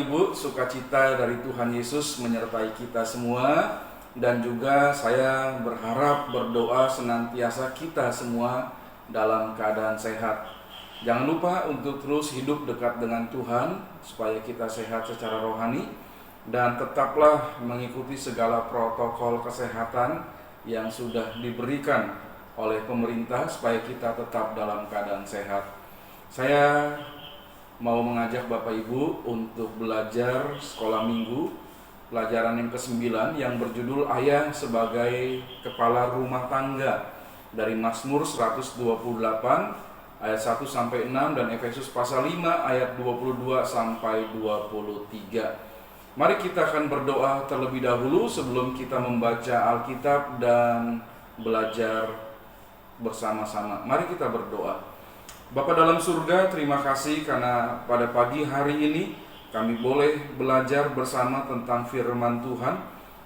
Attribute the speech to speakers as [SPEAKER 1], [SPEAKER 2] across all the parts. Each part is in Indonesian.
[SPEAKER 1] Ibu, sukacita dari Tuhan Yesus menyertai kita semua. Dan juga saya berharap berdoa senantiasa kita semua dalam keadaan sehat. Jangan lupa untuk terus hidup dekat dengan Tuhan supaya kita sehat secara rohani. Dan tetaplah mengikuti segala protokol kesehatan yang sudah diberikan oleh pemerintah supaya kita tetap dalam keadaan sehat. Saya mau mengajak Bapak Ibu untuk belajar sekolah minggu, pelajaran yang ke-9 yang berjudul Ayah sebagai Kepala Rumah Tangga dari Mazmur 128 ayat 1-6 dan Efesus pasal 5 ayat 22-23. Mari kita akan berdoa terlebih dahulu sebelum kita membaca Alkitab dan belajar bersama-sama. Mari kita berdoa. Bapa dalam surga, terima kasih karena pada pagi hari ini kami boleh belajar bersama tentang firman Tuhan,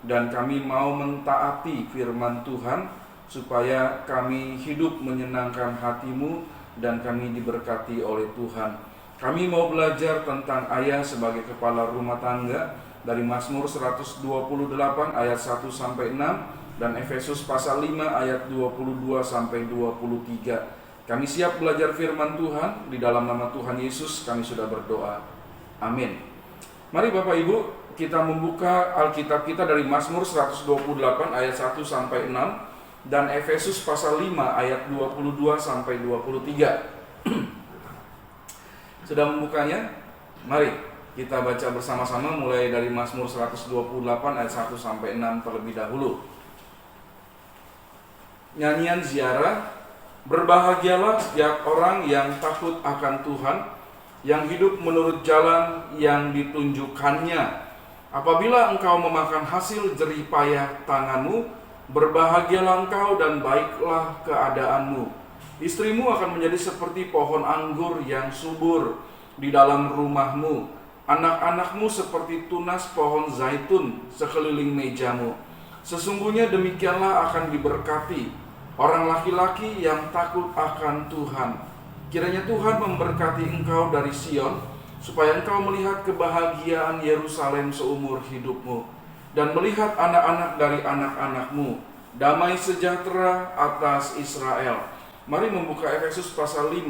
[SPEAKER 1] dan kami mau mentaati firman Tuhan supaya kami hidup menyenangkan hati-Mu dan kami diberkati oleh Tuhan. Kami mau belajar tentang ayah sebagai kepala rumah tangga dari Mazmur 128 ayat 1-6 dan Efesus pasal 5 ayat 22-23. Kami siap belajar firman Tuhan. Di dalam nama Tuhan Yesus kami sudah berdoa. Amin. Mari Bapak Ibu, kita membuka Alkitab kita dari Mazmur 128 ayat 1-6 dan Efesus pasal 5 ayat 22-23. Sudah membukanya? Mari kita baca bersama-sama mulai dari Mazmur 128 ayat 1-6 terlebih dahulu. Nyanyian ziarah. Berbahagialah setiap orang yang takut akan Tuhan, yang hidup menurut jalan yang ditunjukkannya. Apabila engkau memakan hasil jerih payah tanganmu, berbahagialah engkau dan baiklah keadaanmu. Istrimu akan menjadi seperti pohon anggur yang subur di dalam rumahmu. Anak-anakmu seperti tunas pohon zaitun sekeliling mejamu. Sesungguhnya demikianlah akan diberkati orang laki-laki yang takut akan Tuhan. Kiranya Tuhan memberkati engkau dari Sion, supaya engkau melihat kebahagiaan Yerusalem seumur hidupmu, dan melihat anak-anak dari anak-anakmu, damai sejahtera atas Israel. Mari membuka Efesus pasal 5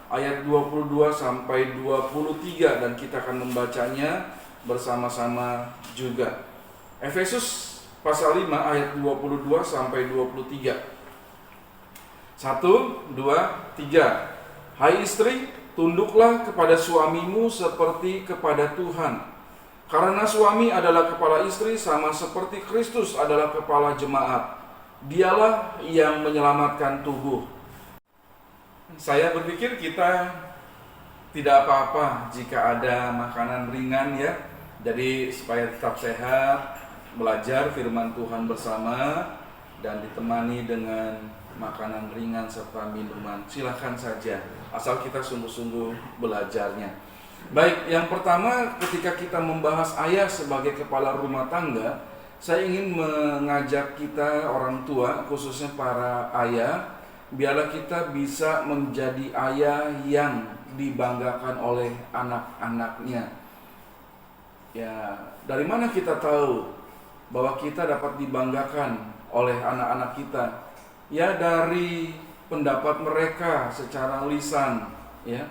[SPEAKER 1] ayat 22-23 dan kita akan membacanya bersama-sama juga. Efesus pasal 5 ayat 22-23. 1, 2, 3. Hai istri, tunduklah kepada suamimu seperti kepada Tuhan. Karena suami adalah kepala istri sama seperti Kristus adalah kepala jemaat. Dialah yang menyelamatkan tubuh. Saya berpikir kita tidak apa-apa jika ada makanan ringan ya. Jadi supaya tetap sehat, belajar firman Tuhan bersama dan ditemani dengan makanan ringan serta minuman. Silahkan saja, asal kita sungguh-sungguh belajarnya. Baik, yang pertama ketika kita membahas ayah sebagai kepala rumah tangga, saya ingin mengajak kita orang tua, khususnya para ayah, biarlah kita bisa menjadi ayah yang dibanggakan oleh anak-anaknya. Ya, dari mana kita tahu bahwa kita dapat dibanggakan oleh anak-anak kita? Ya, dari pendapat mereka secara lisan, ya,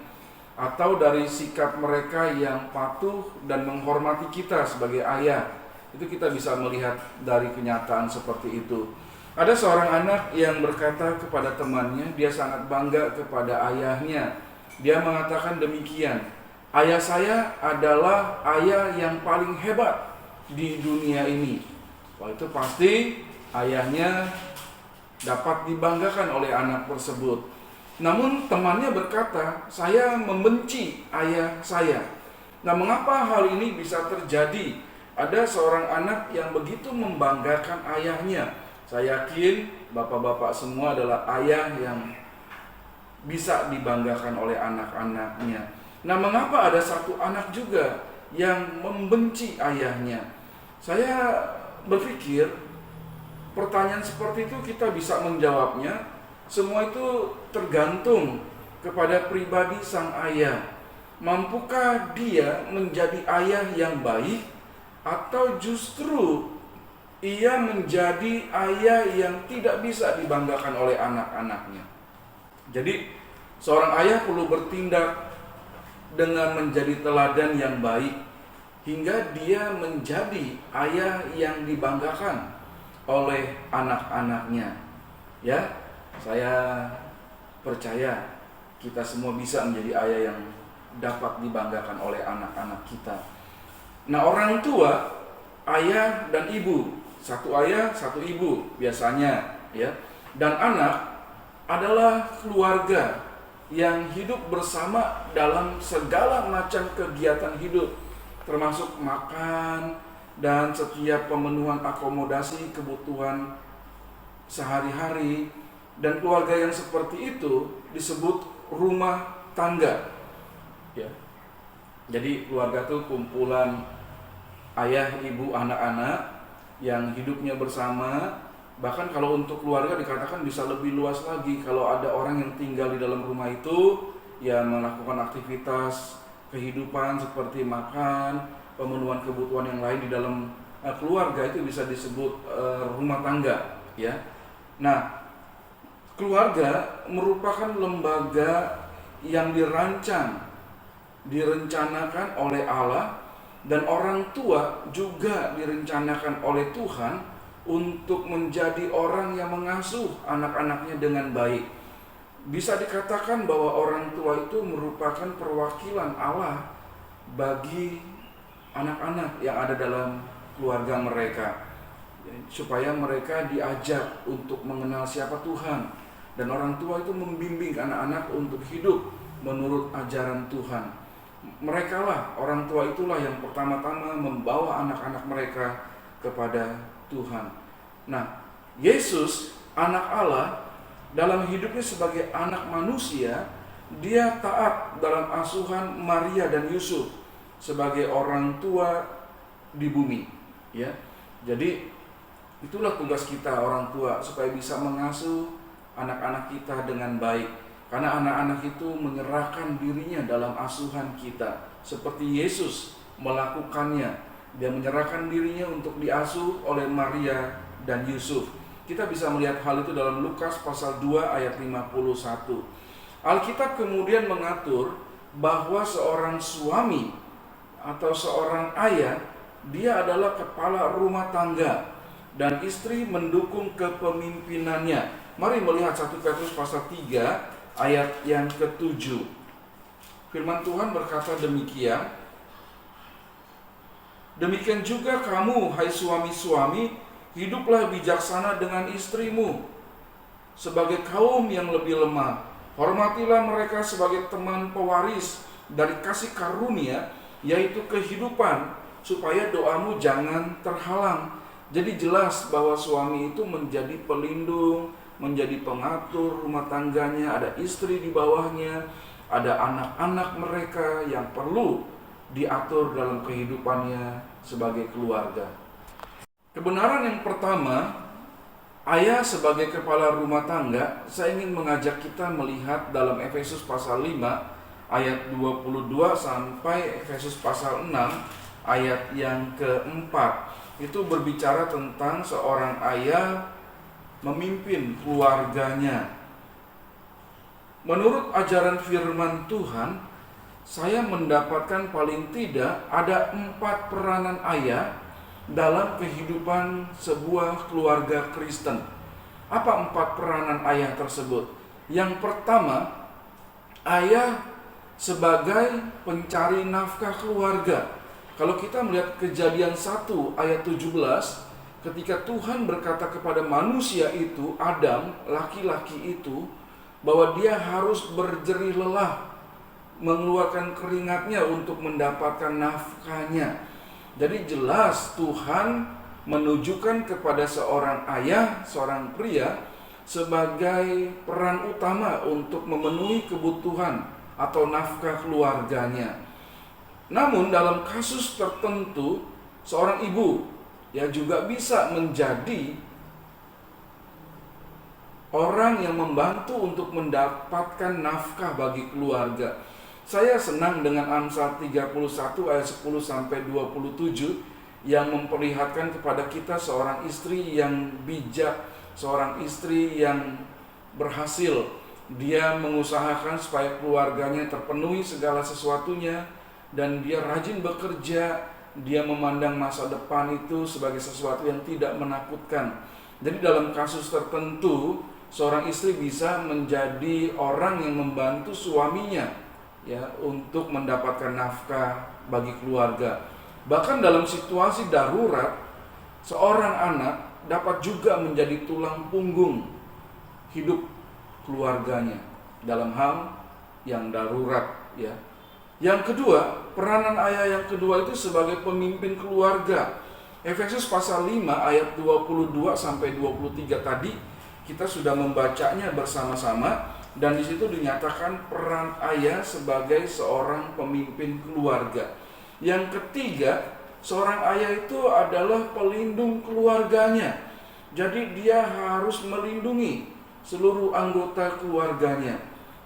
[SPEAKER 1] atau dari sikap mereka yang patuh dan menghormati kita sebagai ayah. Itu kita bisa melihat dari kenyataan seperti itu. Ada seorang anak yang berkata kepada temannya, dia sangat bangga kepada ayahnya. Dia mengatakan demikian, ayah saya adalah ayah yang paling hebat di dunia ini. Wah, itu pasti ayahnya dapat dibanggakan oleh anak tersebut. Namun temannya berkata, saya membenci ayah saya. Nah, mengapa hal ini bisa terjadi? Ada seorang anak yang begitu membanggakan ayahnya. Saya yakin bapak-bapak semua adalah ayah yang bisa dibanggakan oleh anak-anaknya. Nah, mengapa ada satu anak juga yang membenci ayahnya? Saya berpikir pertanyaan seperti itu kita bisa menjawabnya. Semua itu tergantung kepada pribadi sang ayah. Mampukah dia menjadi ayah yang baik, atau justru ia menjadi ayah yang tidak bisa dibanggakan oleh anak-anaknya? Jadi seorang ayah perlu bertindak dengan menjadi teladan yang baik, hingga dia menjadi ayah yang dibanggakan oleh anak-anaknya. Ya, saya percaya kita semua bisa menjadi ayah yang dapat dibanggakan oleh anak-anak kita. Nah, orang tua, ayah dan ibu, satu ayah, satu ibu biasanya, ya. Dan anak adalah keluarga yang hidup bersama dalam segala macam kegiatan hidup, termasuk makan dan setiap pemenuhan akomodasi kebutuhan sehari-hari. Dan keluarga yang seperti itu disebut rumah tangga. Ya. Jadi keluarga itu kumpulan ayah, ibu, anak-anak yang hidupnya bersama. Bahkan kalau untuk keluarga dikatakan bisa lebih luas lagi. Kalau ada orang yang tinggal di dalam rumah itu, ya melakukan aktivitas kehidupan seperti makan, pemenuhan kebutuhan yang lain di dalam keluarga, itu bisa disebut rumah tangga, ya. Nah, keluarga merupakan lembaga yang direncanakan oleh Allah, dan orang tua juga direncanakan oleh Tuhan untuk menjadi orang yang mengasuh anak-anaknya dengan baik. Bisa dikatakan bahwa orang tua itu merupakan perwakilan Allah bagi anak-anak yang ada dalam keluarga mereka, supaya mereka diajak untuk mengenal siapa Tuhan. Dan orang tua itu membimbing anak-anak untuk hidup menurut ajaran Tuhan. Mereka lah, orang tua itulah yang pertama-tama membawa anak-anak mereka kepada Tuhan. Nah, Yesus, anak Allah, dalam hidupnya sebagai anak manusia, dia taat dalam asuhan Maria dan Yusuf sebagai orang tua di bumi, ya. Jadi itulah tugas kita orang tua, supaya bisa mengasuh anak-anak kita dengan baik. Karena anak-anak itu menyerahkan dirinya dalam asuhan kita, seperti Yesus melakukannya. Dia menyerahkan dirinya untuk diasuh oleh Maria dan Yusuf. Kita bisa melihat hal itu dalam Lukas pasal 2 ayat 51. Alkitab kemudian mengatur bahwa seorang suami atau seorang ayah, dia adalah kepala rumah tangga, dan istri mendukung kepemimpinannya. Mari melihat 1 Petrus pasal 3 ayat yang ke-7. Firman Tuhan berkata demikian. Demikian juga kamu, hai suami-suami, hiduplah bijaksana dengan istrimu sebagai kaum yang lebih lemah. Hormatilah mereka sebagai teman pewaris dari kasih karunia, yaitu kehidupan, supaya doamu jangan terhalang. Jadi jelas bahwa suami itu menjadi pelindung, menjadi pengatur rumah tangganya. Ada istri di bawahnya, ada anak-anak mereka yang perlu diatur dalam kehidupannya sebagai keluarga. Kebenaran yang pertama, ayah sebagai kepala rumah tangga, saya ingin mengajak kita melihat dalam Efesus pasal 5 ayat 22 sampai Efesus pasal 6 ayat yang keempat. Itu berbicara tentang seorang ayah memimpin keluarganya. Menurut ajaran firman Tuhan, saya mendapatkan paling tidak ada 4 peranan ayah dalam kehidupan sebuah keluarga Kristen. Apa 4 peranan ayah tersebut? Yang pertama, ayah sebagai pencari nafkah keluarga. Kalau kita melihat Kejadian 1 ayat 17, ketika Tuhan berkata kepada manusia itu, Adam, laki-laki itu, bahwa dia harus berjerih lelah, mengeluarkan keringatnya untuk mendapatkan nafkahnya. Jadi jelas Tuhan menunjukkan kepada seorang ayah, seorang pria, sebagai peran utama untuk memenuhi kebutuhan atau nafkah keluarganya. Namun dalam kasus tertentu, seorang ibu ya juga bisa menjadi orang yang membantu untuk mendapatkan nafkah bagi keluarga. Saya senang dengan Amsal 31 ayat 10 sampai 27 yang memperlihatkan kepada kita seorang istri yang bijak, seorang istri yang berhasil. Dia mengusahakan supaya keluarganya terpenuhi segala sesuatunya, dan dia rajin bekerja. Dia memandang masa depan itu sebagai sesuatu yang tidak menakutkan. Jadi dalam kasus tertentu, seorang istri bisa menjadi orang yang membantu suaminya ya untuk mendapatkan nafkah bagi keluarga. Bahkan dalam situasi darurat, seorang anak dapat juga menjadi tulang punggung hidup keluarganya dalam hal yang darurat ya. Yang kedua, peranan ayah yang kedua itu sebagai pemimpin keluarga. Efesus pasal 5 ayat 22 sampai 23 tadi kita sudah membacanya bersama-sama, dan di situ dinyatakan peran ayah sebagai seorang pemimpin keluarga. Yang ketiga, seorang ayah itu adalah pelindung keluarganya. Jadi dia harus melindungi seluruh anggota keluarganya,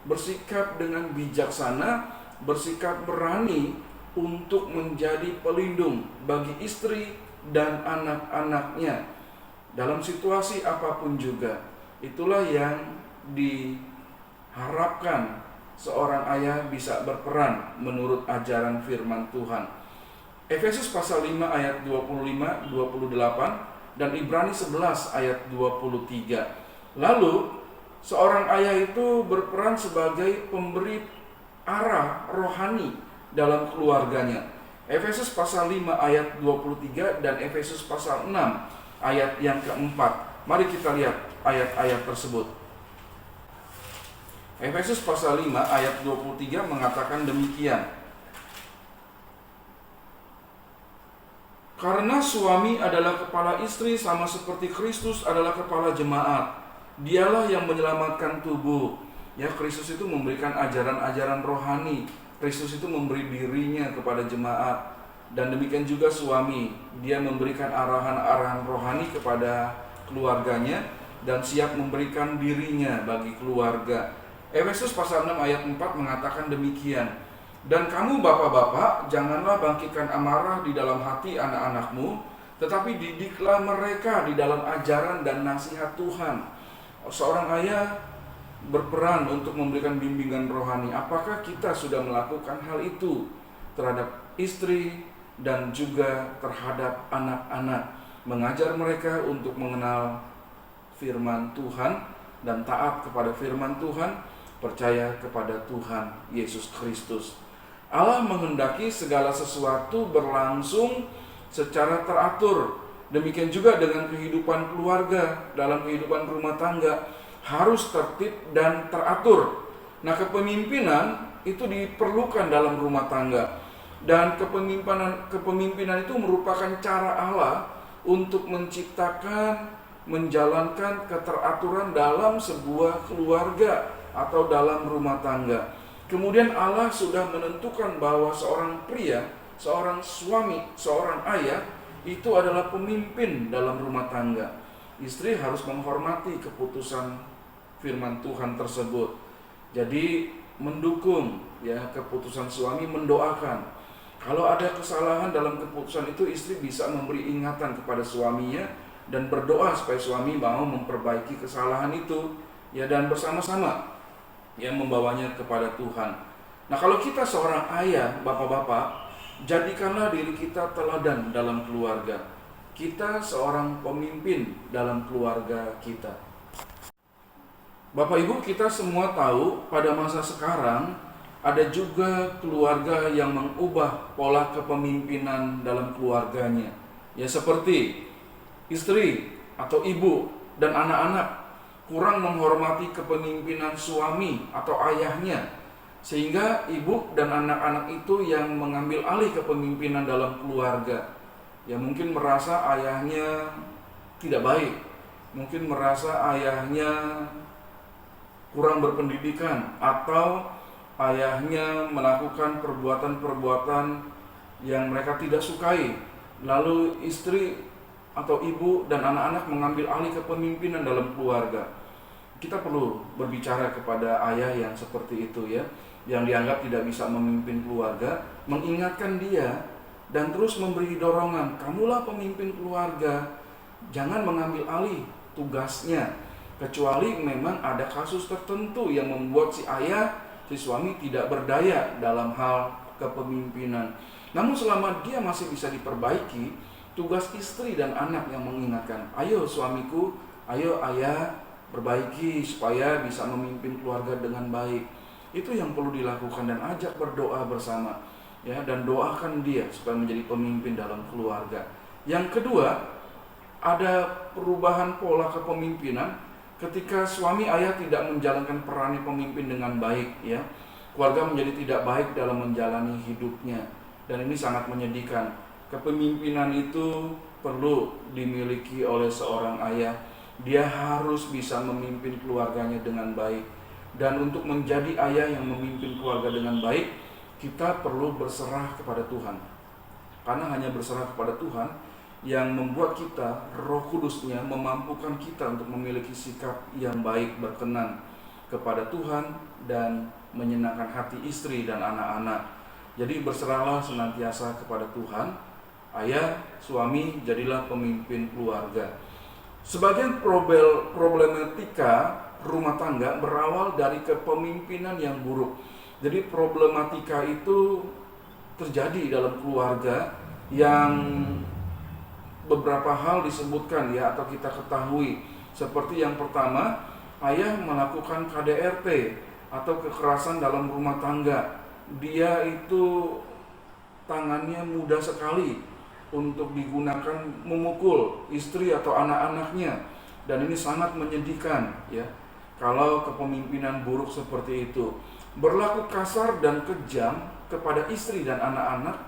[SPEAKER 1] bersikap dengan bijaksana, bersikap berani untuk menjadi pelindung bagi istri dan anak-anaknya dalam situasi apapun juga. Itulah yang diharapkan seorang ayah bisa berperan menurut ajaran firman Tuhan. Efesus pasal 5 ayat 25, 28 dan Ibrani 11 ayat 23. Lalu seorang ayah itu berperan sebagai pemberi arah rohani dalam keluarganya. Efesus pasal 5 ayat 23 dan Efesus pasal 6 ayat yang keempat. Mari kita lihat ayat-ayat tersebut. Efesus pasal 5 ayat 23 mengatakan demikian. Karena suami adalah kepala istri sama seperti Kristus adalah kepala jemaat. Dialah yang menyelamatkan tubuh. Ya, Kristus itu memberikan ajaran-ajaran rohani. Kristus itu memberi dirinya kepada jemaat. Dan demikian juga suami. Dia memberikan arahan-arahan rohani kepada keluarganya dan siap memberikan dirinya bagi keluarga. Efesus pasal 6 ayat 4 mengatakan demikian. Dan kamu bapak-bapak, janganlah bangkitkan amarah di dalam hati anak-anakmu, tetapi didiklah mereka di dalam ajaran dan nasihat Tuhan. Seorang ayah berperan untuk memberikan bimbingan rohani. Apakah kita sudah melakukan hal itu terhadap istri dan juga terhadap anak-anak? Mengajar mereka untuk mengenal firman Tuhan dan taat kepada firman Tuhan, percaya kepada Tuhan Yesus Kristus. Allah menghendaki segala sesuatu berlangsung secara teratur. Demikian juga dengan kehidupan keluarga, dalam kehidupan rumah tangga harus tertib dan teratur. Nah, kepemimpinan itu diperlukan dalam rumah tangga, dan kepemimpinan itu merupakan cara Allah untuk menciptakan, menjalankan keteraturan dalam sebuah keluarga atau dalam rumah tangga. Kemudian Allah sudah menentukan bahwa seorang pria, seorang suami, seorang ayah itu adalah pemimpin dalam rumah tangga. Istri harus menghormati keputusan firman Tuhan tersebut. Jadi mendukung ya keputusan suami, mendoakan. Kalau ada kesalahan dalam keputusan itu, istri bisa memberi ingatan kepada suaminya dan berdoa supaya suami mau memperbaiki kesalahan itu ya, dan bersama-sama yang membawanya kepada Tuhan. Nah, kalau kita seorang ayah, bapak-bapak, jadikanlah diri kita teladan dalam keluarga. Kita seorang pemimpin dalam keluarga kita. Bapak Ibu, kita semua tahu pada masa sekarang ada juga keluarga yang mengubah pola kepemimpinan dalam keluarganya. Ya, seperti istri atau ibu dan anak-anak kurang menghormati kepemimpinan suami atau ayahnya, sehingga ibu dan anak-anak itu yang mengambil alih kepemimpinan dalam keluarga. Ya, mungkin merasa ayahnya tidak baik, mungkin merasa ayahnya kurang berpendidikan, atau ayahnya melakukan perbuatan-perbuatan yang mereka tidak sukai. Lalu istri atau ibu dan anak-anak mengambil alih kepemimpinan dalam keluarga. Kita perlu berbicara kepada ayah yang seperti itu ya. yang dianggap tidak bisa memimpin keluarga, mengingatkan dia dan terus memberi dorongan, kamulah pemimpin keluarga, jangan mengambil alih tugasnya, kecuali memang ada kasus tertentu yang membuat si ayah, si suami tidak berdaya dalam hal kepemimpinan. Namun selama dia masih bisa diperbaiki, tugas istri dan anak yang mengingatkan, ayo suamiku, ayo ayah, perbaiki supaya bisa memimpin keluarga dengan baik. Itu yang perlu dilakukan, dan ajak berdoa bersama, ya, dan doakan dia supaya menjadi pemimpin dalam keluarga. Yang kedua, ada perubahan pola kepemimpinan ketika suami ayah tidak menjalankan peran pemimpin dengan baik, ya. Keluarga menjadi tidak baik dalam menjalani hidupnya, dan ini sangat menyedihkan. Kepemimpinan itu perlu dimiliki oleh seorang ayah. Dia harus bisa memimpin keluarganya dengan baik. Dan untuk menjadi ayah yang memimpin keluarga dengan baik, kita perlu berserah kepada Tuhan. Karena hanya berserah kepada Tuhan yang membuat kita, Roh Kudus-Nya memampukan kita untuk memiliki sikap yang baik, berkenan kepada Tuhan dan menyenangkan hati istri dan anak-anak. Jadi berserahlah senantiasa kepada Tuhan. Ayah, suami, jadilah pemimpin keluarga. Sebagian problematika rumah tangga berawal dari kepemimpinan yang buruk. Jadi problematika itu terjadi dalam keluarga yang beberapa hal disebutkan, ya, atau kita ketahui. Seperti yang pertama, ayah melakukan KDRT atau kekerasan dalam rumah tangga. Dia itu tangannya mudah sekali untuk digunakan memukul istri atau anak-anaknya, dan ini sangat menyedihkan, ya. Kalau kepemimpinan buruk seperti itu, berlaku kasar dan kejam kepada istri dan anak-anak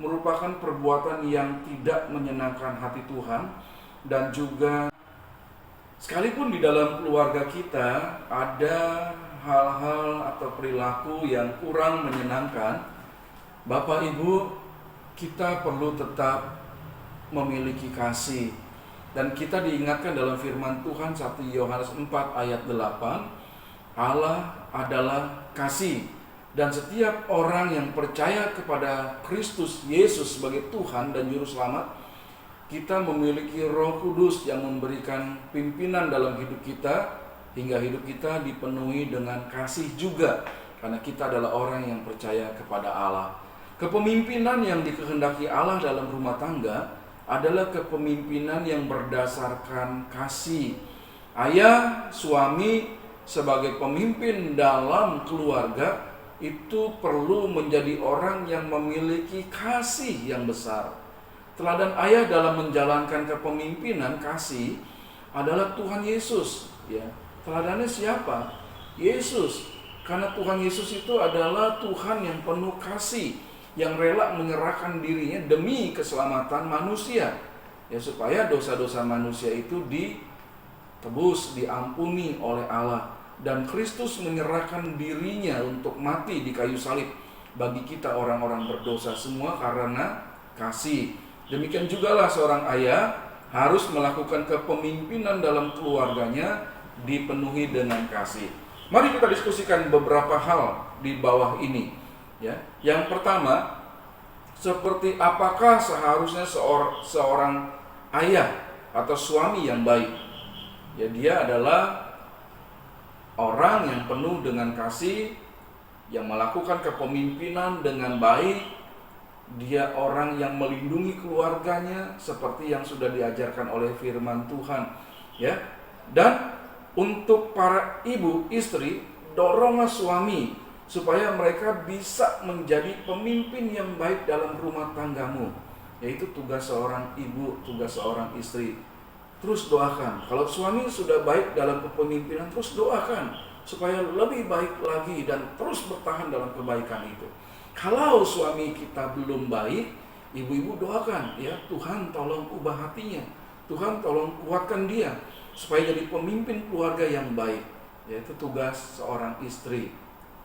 [SPEAKER 1] merupakan perbuatan yang tidak menyenangkan hati Tuhan. Dan juga sekalipun di dalam keluarga kita ada hal-hal atau perilaku yang kurang menyenangkan, Bapak Ibu, kita perlu tetap memiliki kasih. Dan kita diingatkan dalam firman Tuhan 1 Yohanes 4 ayat 8, Allah adalah kasih, dan setiap orang yang percaya kepada Kristus Yesus sebagai Tuhan dan Juru Selamat, kita memiliki Roh Kudus yang memberikan pimpinan dalam hidup kita, hingga hidup kita dipenuhi dengan kasih juga, karena kita adalah orang yang percaya kepada Allah. Kepemimpinan yang dikehendaki Allah dalam rumah tangga adalah kepemimpinan yang berdasarkan kasih. Ayah, suami sebagai pemimpin dalam keluarga itu perlu menjadi orang yang memiliki kasih yang besar. Teladan ayah dalam menjalankan kepemimpinan kasih adalah Tuhan Yesus, ya. Teladannya siapa? Yesus. Karena Tuhan Yesus itu adalah Tuhan yang penuh kasih, yang rela menyerahkan dirinya demi keselamatan manusia, ya, supaya dosa-dosa manusia itu ditebus, diampuni oleh Allah. Dan Kristus menyerahkan dirinya untuk mati di kayu salib bagi kita orang-orang berdosa, semua karena kasih. Demikian jugalah seorang ayah harus melakukan kepemimpinan dalam keluarganya dipenuhi dengan kasih. Mari kita diskusikan beberapa hal di bawah ini, ya. Yang pertama, seperti apakah seharusnya seorang ayah atau suami yang baik? Ya, dia adalah orang yang penuh dengan kasih, yang melakukan kepemimpinan dengan baik. Dia orang yang melindungi keluarganya seperti yang sudah diajarkan oleh firman Tuhan, ya. Dan untuk para ibu, istri, doronglah suami supaya mereka bisa menjadi pemimpin yang baik dalam rumah tanggamu. Yaitu tugas seorang ibu, tugas seorang istri. Terus doakan. Kalau suami sudah baik dalam kepemimpinan, terus doakan supaya lebih baik lagi dan terus bertahan dalam kebaikan itu. Kalau suami kita belum baik, ibu-ibu doakan, ya, Tuhan tolong ubah hatinya, Tuhan tolong kuatkan dia supaya jadi pemimpin keluarga yang baik. Yaitu tugas seorang istri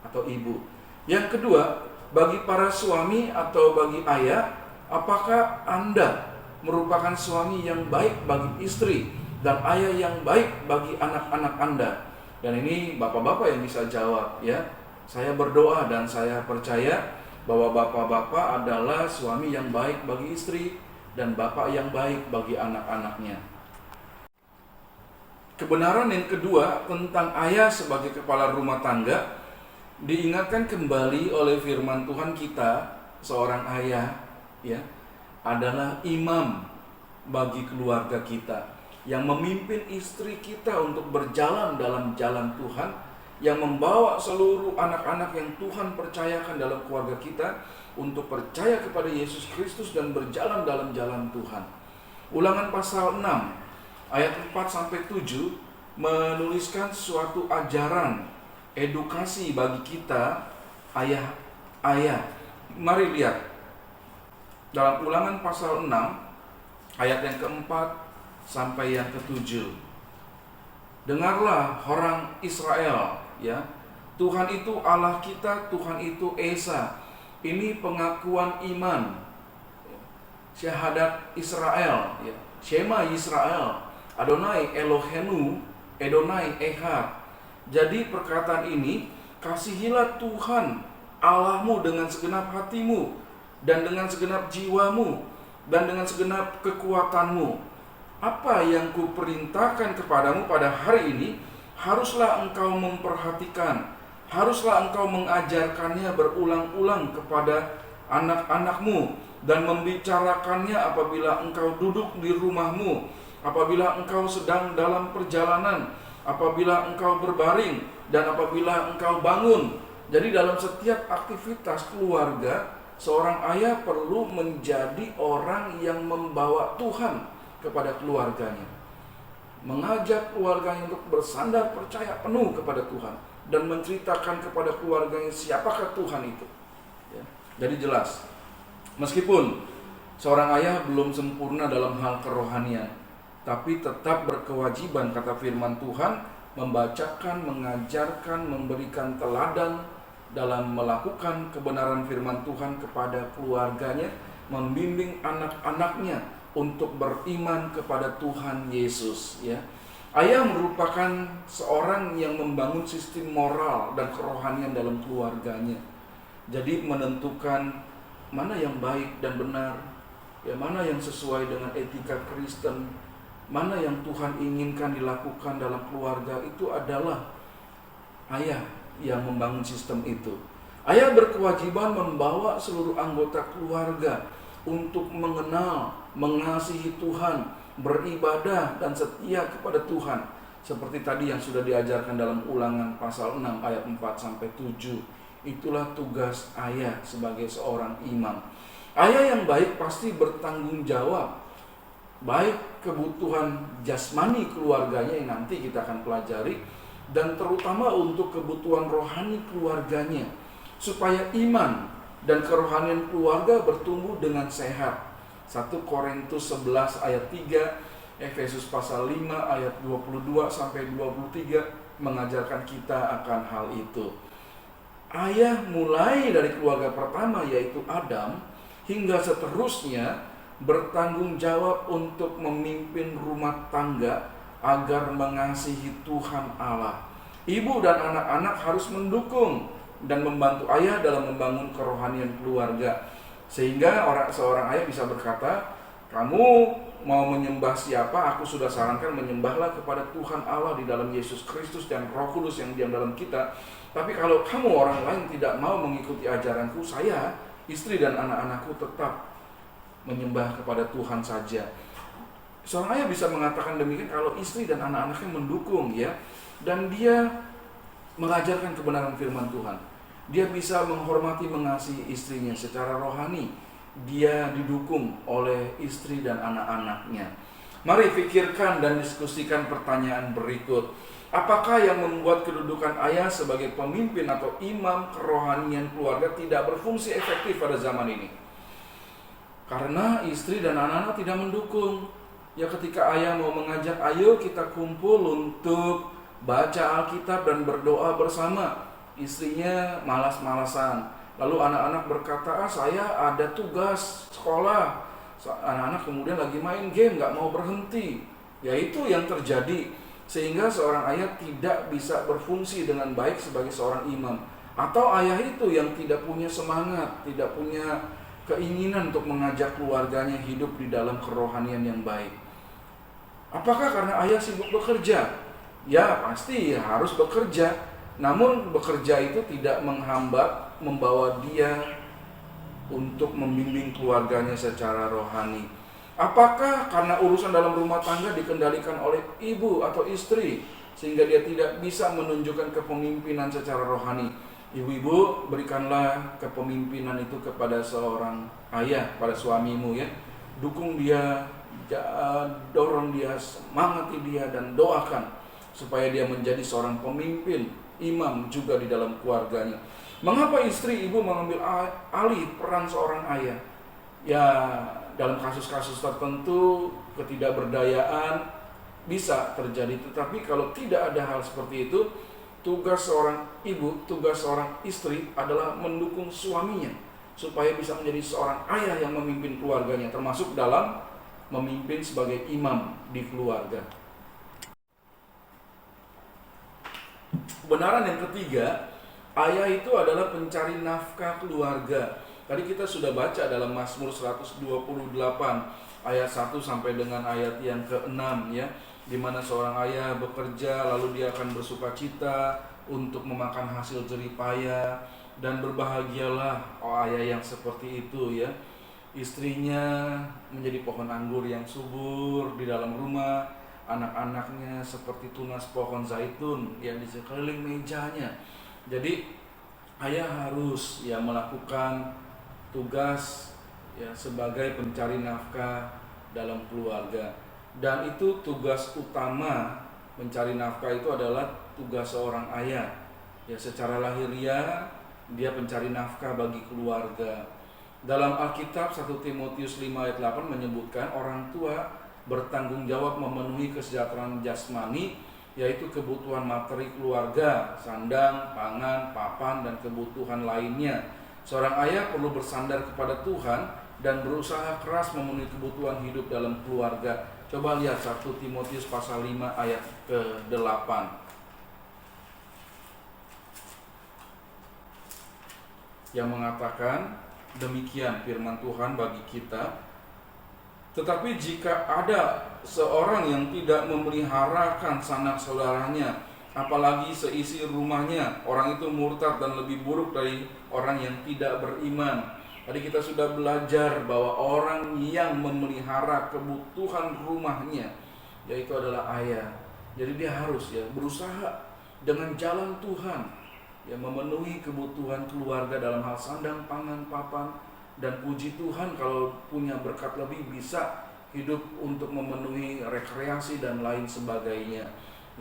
[SPEAKER 1] atau ibu. Yang kedua, bagi para suami atau bagi ayah, apakah Anda merupakan suami yang baik bagi istri dan ayah yang baik bagi anak-anak Anda? Dan ini bapak-bapak yang bisa jawab, ya. Saya berdoa dan saya percaya bahwa bapak-bapak adalah suami yang baik bagi istri dan bapak yang baik bagi anak-anaknya. Kebenaran yang kedua tentang ayah sebagai kepala rumah tangga diingatkan kembali oleh firman Tuhan kita. Seorang ayah ya adalah imam bagi keluarga kita, yang memimpin istri kita untuk berjalan dalam jalan Tuhan, yang membawa seluruh anak-anak yang Tuhan percayakan dalam keluarga kita untuk percaya kepada Yesus Kristus dan berjalan dalam jalan Tuhan. Ulangan pasal 6 ayat 4-7 menuliskan suatu ajaran edukasi bagi kita ayah-ayah. Mari lihat dalam Ulangan pasal 6 ayat yang keempat sampai yang ke-7. Dengarlah orang Israel, ya, Tuhan itu Allah kita, Tuhan itu Esa. Ini pengakuan iman, syahadat Israel, ya. Shema Israel, Adonai Elohenu, Adonai Echad. Jadi perkataan ini, kasihilah Tuhan Allahmu dengan segenap hatimu, dan dengan segenap jiwamu, dan dengan segenap kekuatanmu. Apa yang kuperintahkan kepadamu pada hari ini, haruslah engkau memperhatikan, haruslah engkau mengajarkannya berulang-ulang kepada anak-anakmu, dan membicarakannya apabila engkau duduk di rumahmu, apabila engkau sedang dalam perjalanan, apabila engkau berbaring, dan apabila engkau bangun. Jadi dalam setiap aktivitas keluarga, seorang ayah perlu menjadi orang yang membawa Tuhan kepada keluarganya, mengajak keluarganya untuk bersandar percaya penuh kepada Tuhan, dan menceritakan kepada keluarganya siapakah Tuhan itu, ya. Jadi jelas, meskipun seorang ayah belum sempurna dalam hal kerohanian, tapi tetap berkewajiban, kata firman Tuhan, membacakan, mengajarkan, memberikan teladan dalam melakukan kebenaran firman Tuhan kepada keluarganya, membimbing anak-anaknya untuk beriman kepada Tuhan Yesus, ya. Ayah merupakan seorang yang membangun sistem moral dan kerohanian dalam keluarganya. Jadi menentukan mana yang baik dan benar, ya, mana yang sesuai dengan etika Kristen, mana yang Tuhan inginkan dilakukan dalam keluarga, itu adalah ayah yang membangun sistem itu. Ayah berkewajiban membawa seluruh anggota keluarga untuk mengenal, mengasihi Tuhan, beribadah dan setia kepada Tuhan, seperti tadi yang sudah diajarkan dalam Ulangan pasal 6 ayat 4-7. Itulah tugas ayah sebagai seorang imam. Ayah yang baik pasti bertanggung jawab, baik kebutuhan jasmani keluarganya yang nanti kita akan pelajari, dan terutama untuk kebutuhan rohani keluarganya, supaya iman dan kerohanian keluarga bertumbuh dengan sehat. 1 Korintus 11 ayat 3, Efesus pasal 5 ayat 22-23 mengajarkan kita akan hal itu. Ayah mulai dari keluarga pertama yaitu Adam hingga seterusnya bertanggung jawab untuk memimpin rumah tangga agar mengasihi Tuhan Allah. Ibu dan anak-anak harus mendukung dan membantu ayah dalam membangun kerohanian keluarga, sehingga seorang ayah bisa berkata, kamu mau menyembah siapa? Aku sudah sarankan menyembahlah kepada Tuhan Allah di dalam Yesus Kristus dan Roh Kudus yang diam dalam kita. Tapi kalau kamu orang lain tidak mau mengikuti ajaranku, saya, istri dan anak-anakku tetap menyembah kepada Tuhan saja. Seorang ayah bisa mengatakan demikian kalau istri dan anak-anaknya mendukung, ya, dan dia mengajarkan kebenaran firman Tuhan. Dia bisa menghormati, mengasihi istrinya secara rohani. Dia didukung oleh istri dan anak-anaknya. Mari pikirkan dan diskusikan pertanyaan berikut. Apakah yang membuat kedudukan ayah sebagai pemimpin atau imam kerohanian keluarga tidak berfungsi efektif pada zaman ini? Karena istri dan anak-anak tidak mendukung. Ya, ketika ayah mau mengajak, ayo kita kumpul untuk baca Alkitab dan berdoa bersama, istrinya malas-malasan. Lalu anak-anak berkata, saya ada tugas sekolah. Anak-anak kemudian lagi main game, gak mau berhenti. Ya, itu yang terjadi. Sehingga seorang ayah tidak bisa berfungsi dengan baik sebagai seorang imam. Atau ayah itu yang tidak punya semangat, tidak punya keinginan untuk mengajak keluarganya hidup di dalam kerohanian yang baik. Apakah karena ayah sibuk bekerja? Ya, pasti harus bekerja. Namun bekerja itu tidak menghambat, membawa dia untuk membimbing keluarganya secara rohani. Apakah karena urusan dalam rumah tangga dikendalikan oleh ibu atau istri, sehingga dia tidak bisa menunjukkan kepemimpinan secara rohani? Ibu-ibu, berikanlah kepemimpinan itu kepada seorang ayah, pada suamimu ya. Dukung dia, dorong dia, semangati dia, dan doakan supaya dia menjadi seorang pemimpin, imam juga di dalam keluarganya. Mengapa istri ibu mengambil alih peran seorang ayah? Ya, dalam kasus-kasus tertentu ketidakberdayaan bisa terjadi, tetapi kalau tidak ada hal seperti itu, tugas seorang ibu, tugas seorang istri adalah mendukung suaminya supaya bisa menjadi seorang ayah yang memimpin keluarganya, termasuk dalam memimpin sebagai imam di keluarga. Kebenaran yang ketiga, ayah itu adalah pencari nafkah keluarga. Tadi kita sudah baca dalam Mazmur 128 ayat 1 sampai dengan ayat yang ke-6 ya, di mana seorang ayah bekerja lalu dia akan bersukacita untuk memakan hasil jerih payah, dan berbahagialah ayah yang seperti itu ya. Istrinya menjadi pohon anggur yang subur di dalam rumah, anak-anaknya seperti tunas pohon zaitun yang di sekeliling mejanya. Jadi ayah harus ya melakukan tugas ya sebagai pencari nafkah dalam keluarga, dan itu tugas utama. Mencari nafkah itu adalah tugas seorang ayah ya. Secara lahiriah dia pencari nafkah bagi keluarga. Dalam Alkitab 1 Timotius 5 ayat 8 menyebutkan orang tua bertanggung jawab memenuhi kesejahteraan jasmani, yaitu kebutuhan materi keluarga, sandang, pangan, papan, dan kebutuhan lainnya. Seorang ayah perlu bersandar kepada Tuhan dan berusaha keras memenuhi kebutuhan hidup dalam keluarga. Coba lihat 1 Timotius pasal 5 ayat ke-8. Yang mengatakan demikian firman Tuhan bagi kita. Tetapi jika ada seorang yang tidak memeliharakan sanak saudaranya, apalagi seisi rumahnya, orang itu murtad dan lebih buruk dari orang yang tidak beriman. Tadi kita sudah belajar bahwa orang yang memelihara kebutuhan rumahnya, yaitu adalah ayah. Jadi dia harus ya berusaha dengan jalan Tuhan ya memenuhi kebutuhan keluarga dalam hal sandang, pangan, papan, dan puji Tuhan kalau punya berkat lebih bisa hidup untuk memenuhi rekreasi dan lain sebagainya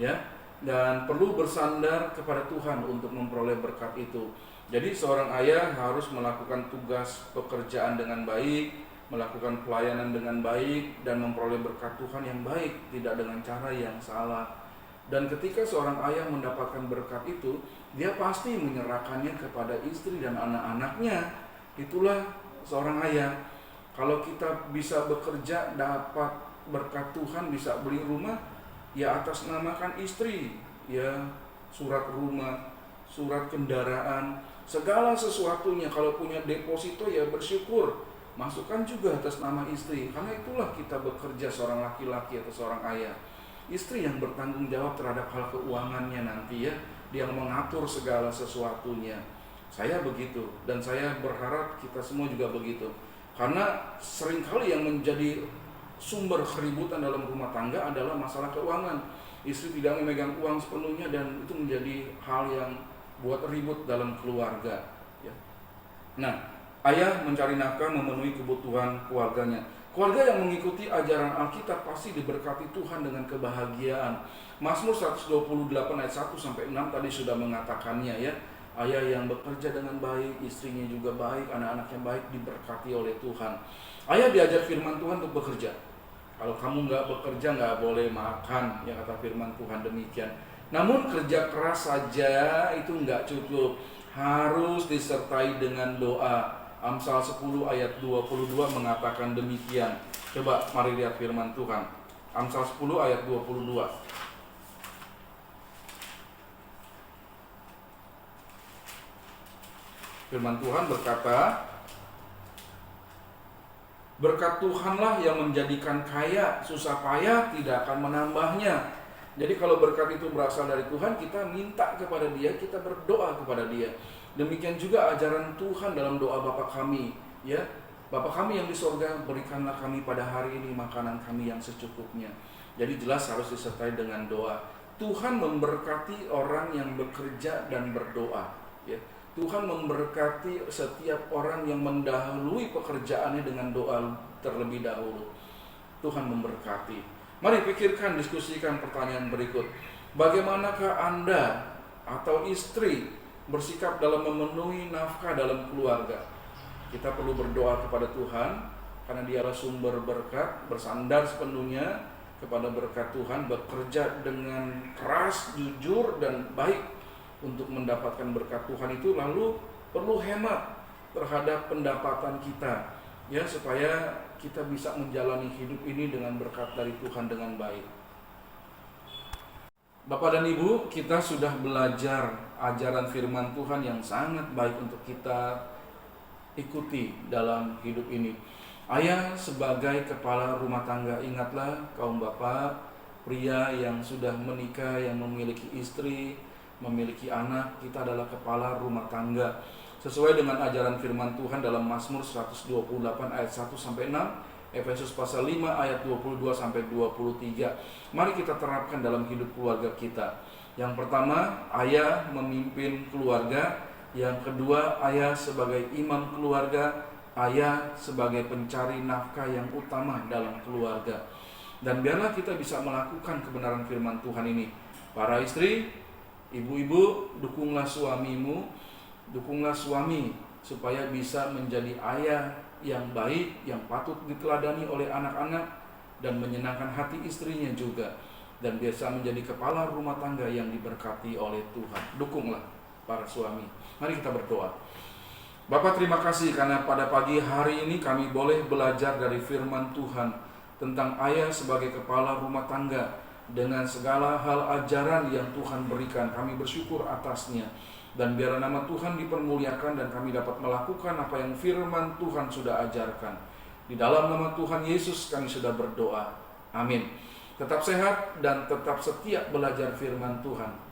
[SPEAKER 1] ya. Dan perlu bersandar kepada Tuhan untuk memperoleh berkat itu. Jadi seorang ayah harus melakukan tugas pekerjaan dengan baik, melakukan pelayanan dengan baik, dan memperoleh berkat Tuhan yang baik, tidak dengan cara yang salah. Dan ketika seorang ayah mendapatkan berkat itu, dia pasti menyerahkannya kepada istri dan anak-anaknya. Itulah seorang ayah. Kalau kita bisa bekerja, dapat berkat Tuhan, bisa beli rumah, ya atas namakan istri, ya surat rumah, surat kendaraan, segala sesuatunya. Kalau punya deposito ya bersyukur, masukkan juga atas nama istri. Karena itulah kita bekerja, seorang laki-laki atau seorang ayah. Istri yang bertanggung jawab terhadap hal keuangannya nanti ya, dia mengatur segala sesuatunya. Saya begitu, dan saya berharap kita semua juga begitu. Karena seringkali yang menjadi sumber keributan dalam rumah tangga adalah masalah keuangan. Istri tidak memegang uang sepenuhnya, dan itu menjadi hal yang buat ribut dalam keluarga ya. Nah, ayah mencari nafkah memenuhi kebutuhan keluarganya. Keluarga yang mengikuti ajaran Alkitab pasti diberkati Tuhan dengan kebahagiaan. Mazmur 128 ayat 1 sampai 6 tadi sudah mengatakannya ya. Ayah yang bekerja dengan baik, istrinya juga baik, anak-anaknya baik, diberkati oleh Tuhan. Ayah diajar firman Tuhan untuk bekerja. Kalau kamu nggak bekerja nggak boleh makan, ya kata firman Tuhan demikian. Namun kerja keras saja itu nggak cukup, harus disertai dengan doa. Amsal 10 ayat 22 mengatakan demikian. Coba mari lihat firman Tuhan. Amsal 10 ayat 22. Firman Tuhan berkata, berkat Tuhanlah yang menjadikan kaya, susah payah tidak akan menambahnya. Jadi kalau berkat itu berasal dari Tuhan, kita minta kepada Dia, kita berdoa kepada Dia. Demikian juga ajaran Tuhan dalam doa Bapa kami, ya. Bapa kami yang di sorga, berikanlah kami pada hari ini makanan kami yang secukupnya. Jadi jelas harus disertai dengan doa. Tuhan memberkati orang yang bekerja dan berdoa, ya. Tuhan memberkati setiap orang yang mendahului pekerjaannya dengan doa terlebih dahulu. Tuhan memberkati. Mari pikirkan, diskusikan pertanyaan berikut. Bagaimanakah Anda atau istri bersikap dalam memenuhi nafkah dalam keluarga? Kita perlu berdoa kepada Tuhan, karena Dialah sumber berkat, bersandar sepenuhnya kepada berkat Tuhan, bekerja dengan keras, jujur, dan baik untuk mendapatkan berkat Tuhan itu. Lalu perlu hemat terhadap pendapatan kita, ya, supaya kita bisa menjalani hidup ini dengan berkat dari Tuhan dengan baik. Bapak dan Ibu, kita sudah belajar ajaran firman Tuhan yang sangat baik untuk kita ikuti dalam hidup ini. Ayah sebagai kepala rumah tangga, ingatlah kaum bapak, pria yang sudah menikah, yang memiliki istri, memiliki anak, kita adalah kepala rumah tangga. Sesuai dengan ajaran firman Tuhan dalam Mazmur 128 ayat 1 sampai 6, Efesus pasal 5 ayat 22 sampai 23. Mari kita terapkan dalam hidup keluarga kita. Yang pertama, ayah memimpin keluarga. Yang kedua, ayah sebagai imam keluarga, ayah sebagai pencari nafkah yang utama dalam keluarga. Dan biarlah kita bisa melakukan kebenaran firman Tuhan ini. Para istri, ibu-ibu, dukunglah suamimu, dukunglah suami supaya bisa menjadi ayah yang baik, yang patut diteladani oleh anak-anak dan menyenangkan hati istrinya juga, dan biasa menjadi kepala rumah tangga yang diberkati oleh Tuhan. Dukunglah para suami. Mari kita berdoa. Bapak, terima kasih karena pada pagi hari ini kami boleh belajar dari firman Tuhan tentang ayah sebagai kepala rumah tangga. Dengan segala hal ajaran yang Tuhan berikan, kami bersyukur atasnya. Dan biar nama Tuhan dipermuliakan dan kami dapat melakukan apa yang firman Tuhan sudah ajarkan. Di dalam nama Tuhan Yesus kami sudah berdoa. Amin. Tetap sehat dan tetap setia belajar firman Tuhan.